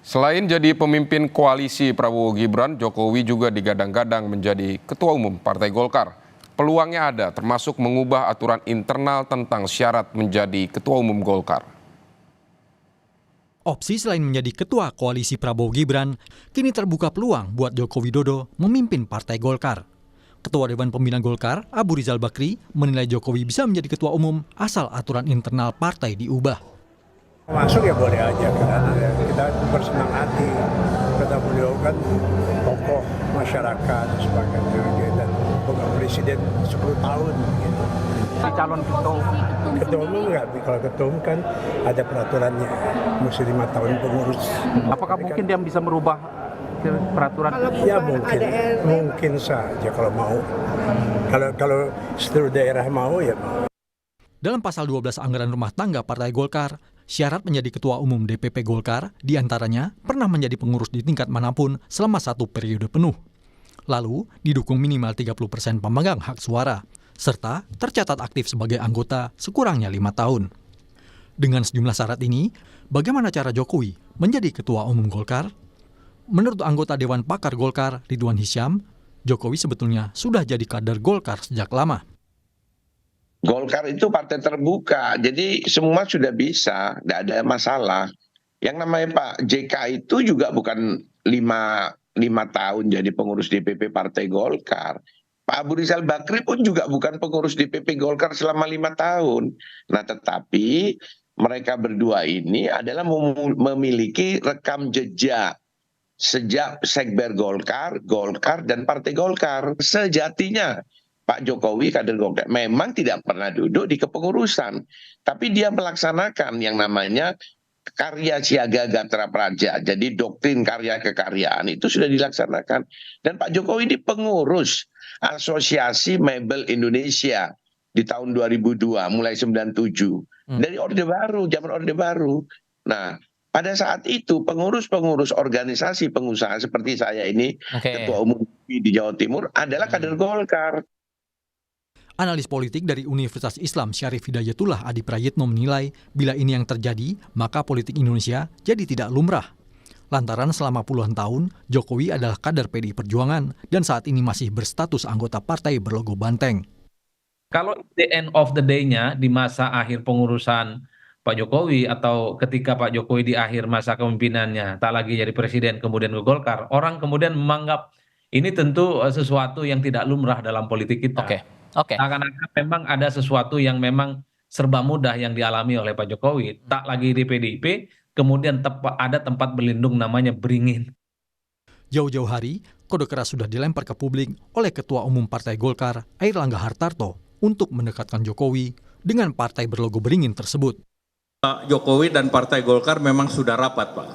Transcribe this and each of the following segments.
Selain jadi pemimpin koalisi Prabowo Gibran, Jokowi juga digadang-gadang menjadi ketua umum Partai Golkar. Peluangnya ada, termasuk mengubah aturan internal tentang syarat menjadi ketua umum Golkar. Opsi selain menjadi ketua koalisi Prabowo Gibran, kini terbuka peluang buat Joko Widodo memimpin Partai Golkar. Ketua Dewan Pembina Golkar, Abu Rizal Bakri, menilai Jokowi bisa menjadi ketua umum asal aturan internal partai diubah. Masuk ya boleh aja, karena kita bersenang hati. Kata beliau kan tokoh masyarakat dan sebagainya, dan bukan presiden 10 tahun. Gitu. Calon ketua umum nggak, kalau ketua umum kan ada peraturannya, mesti 5 tahun pengurus. Apakah mungkin dia bisa merubah peraturan? Ya mungkin saja kalau mau. Kalau seluruh daerah mau ya mau. Dalam pasal 12 anggaran rumah tangga Partai Golkar, syarat menjadi ketua umum DPP Golkar diantaranya pernah menjadi pengurus di tingkat manapun selama 1 periode penuh. Lalu didukung minimal 30% pemegang hak suara, serta tercatat aktif sebagai anggota sekurangnya 5 tahun. Dengan sejumlah syarat ini, bagaimana cara Jokowi menjadi ketua umum Golkar? Menurut anggota Dewan Pakar Golkar, Ridwan Hisyam, Jokowi sebetulnya sudah jadi kader Golkar sejak lama. Golkar itu partai terbuka, jadi semua sudah bisa, tidak ada masalah. Yang namanya Pak JK itu juga bukan lima tahun jadi pengurus DPP Partai Golkar. Pak Abu Rizal Bakri pun juga bukan pengurus DPP Golkar selama 5 tahun. Nah, tetapi mereka berdua ini adalah memiliki rekam jejak sejak Sekber Golkar, dan Partai Golkar. Sejatinya Pak Jokowi kader Golkar memang tidak pernah duduk di kepengurusan, tapi dia melaksanakan yang namanya karya siaga Gatra Praja. Jadi doktrin karya kekaryaan itu sudah dilaksanakan. Dan Pak Jokowi ini pengurus Asosiasi Mebel Indonesia di tahun 2002, mulai 97. Dari Orde Baru, zaman Orde Baru. Nah, pada saat itu pengurus-pengurus organisasi pengusaha seperti saya ini, ketua umum di Jawa Timur, adalah kader Golkar. Analis politik dari Universitas Islam Syarif Hidayatullah Adi Prayitno menilai bila ini yang terjadi, maka politik Indonesia jadi tidak lumrah. Lantaran selama puluhan tahun, Jokowi adalah kader PDI Perjuangan dan saat ini masih berstatus anggota partai berlogo banteng. Kalau the end of the day-nya di masa akhir pengurusan Pak Jokowi atau ketika Pak Jokowi di akhir masa kepemimpinannya tak lagi jadi presiden kemudian ke Golkar, orang kemudian menganggap ini tentu sesuatu yang tidak lumrah dalam politik kita. Akan-akan memang ada sesuatu yang memang serba mudah yang dialami oleh Pak Jokowi. Tak lagi di PDIP, kemudian ada tempat berlindung namanya beringin. Jauh-jauh hari, kode keras sudah dilempar ke publik oleh Ketua Umum Partai Golkar, Airlangga Hartarto, untuk mendekatkan Jokowi dengan partai berlogo beringin tersebut. Pak Jokowi dan Partai Golkar memang sudah rapat, Pak.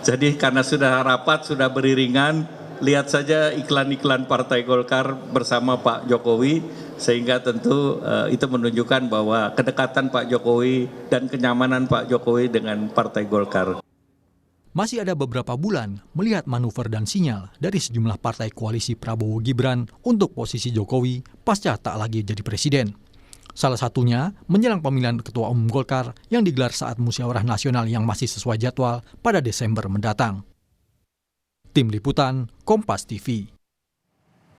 Jadi karena sudah rapat, sudah beriringan, lihat saja iklan-iklan Partai Golkar bersama Pak Jokowi, sehingga tentu itu menunjukkan bahwa kedekatan Pak Jokowi dan kenyamanan Pak Jokowi dengan Partai Golkar. Masih ada beberapa bulan melihat manuver dan sinyal dari sejumlah partai koalisi Prabowo Gibran untuk posisi Jokowi pasca tak lagi jadi presiden. Salah satunya menjelang pemilihan Ketua Umum Golkar yang digelar saat musyawarah nasional yang masih sesuai jadwal pada Desember mendatang. Tim Liputan, Kompas TV.